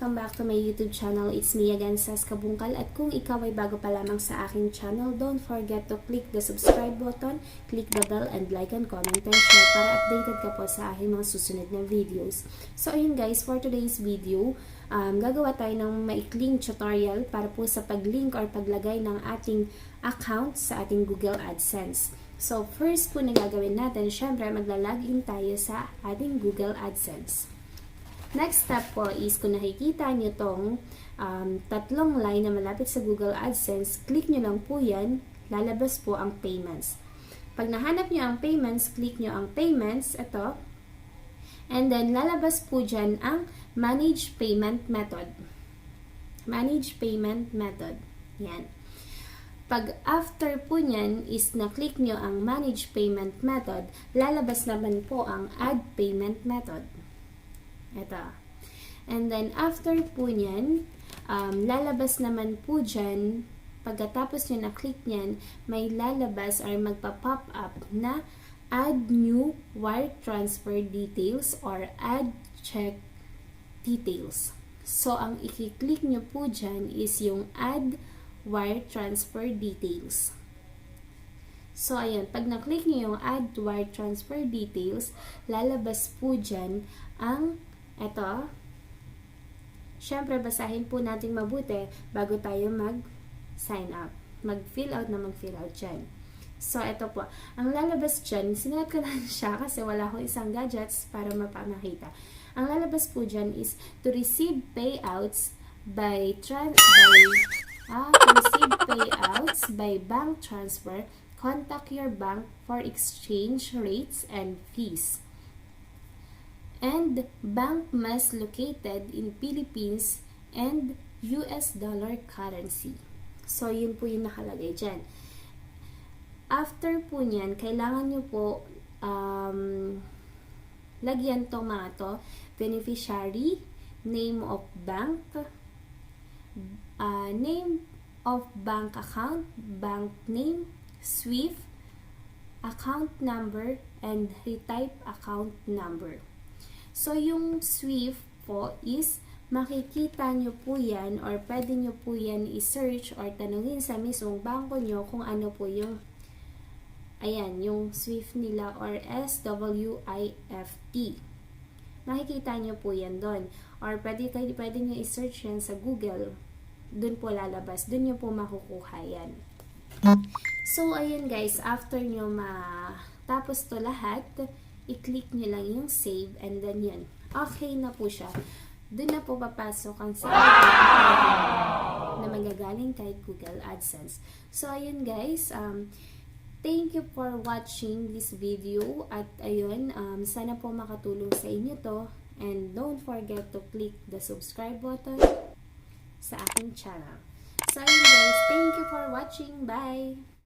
welcome back to my YouTube channel. It's me again, Sas Kabungkal. At kung ikaw ay bago pa lamang sa aking channel, don't forget to click the subscribe button, click the bell, and like and comment and share para updated ka po sa aking mga susunod na videos. So ayun guys, for today's video, gagawa tayo ng maikling tutorial para po sa paglink or paglagay ng ating account sa ating Google AdSense. So first po na gagawin natin, syempre magla-login tayo sa ating Google AdSense. Next step po is kung nakikita nyo tong tatlong line na malapit sa Google AdSense, click nyo lang po yan, lalabas po ang payments. Pag nahanap nyo ang payments, click nyo ang payments, ito, and then lalabas po dyan ang manage payment method. Manage payment method. Yan. Pag after po nyan is na-click nyo ang manage payment method, lalabas naman po ang add payment method. Ito. And then, after po nyan, lalabas naman po dyan, pagkatapos nyo na-click nyan, may lalabas or magpa-pop up na add new wire transfer details or add check details. So, ang i-click nyo po dyan is yung add wire transfer details. So, ayan, pag na-click nyo yung add wire transfer details, lalabas po dyan ang ito. Syempre, basahin po natin mabuti bago tayo mag-sign up. Mag-fill out na mag-fill out dyan. So, ito po. Ang lalabas dyan, sinulat ko lang siya kasi wala akong isang gadgets para mapanakita. Ang lalabas po dyan is to receive payouts by bank transfer, contact your bank for exchange rates and fees. And bank must located in Philippines and US dollar currency. So, yun po yung nakalagay dyan. After po nyan, kailangan nyo po lagyan to mga to, beneficiary, name of bank, name of bank account, bank name, SWIFT, account number, and retype account number. So, yung SWIFT po is makikita nyo po yan or pwede nyo po yan i-search or tanungin sa mismong bangko nyo kung ano po yung ayan, yung SWIFT nila or SWIFT. Makikita nyo po yan doon. Or pwede nyo i-search yan sa Google. Doon po lalabas. Doon nyo po makukuha yan. So, ayan guys, after nyo matapos to lahat, i-click nyo lang yung save and then yun. Okay na po siya. Doon na po papasok ang na magagaling kay Google AdSense. So, ayun guys. Thank you for watching this video. At ayun, sana po makatulong sa inyo to. And don't forget to click the subscribe button sa aking channel. So, ayun guys. Thank you for watching. Bye!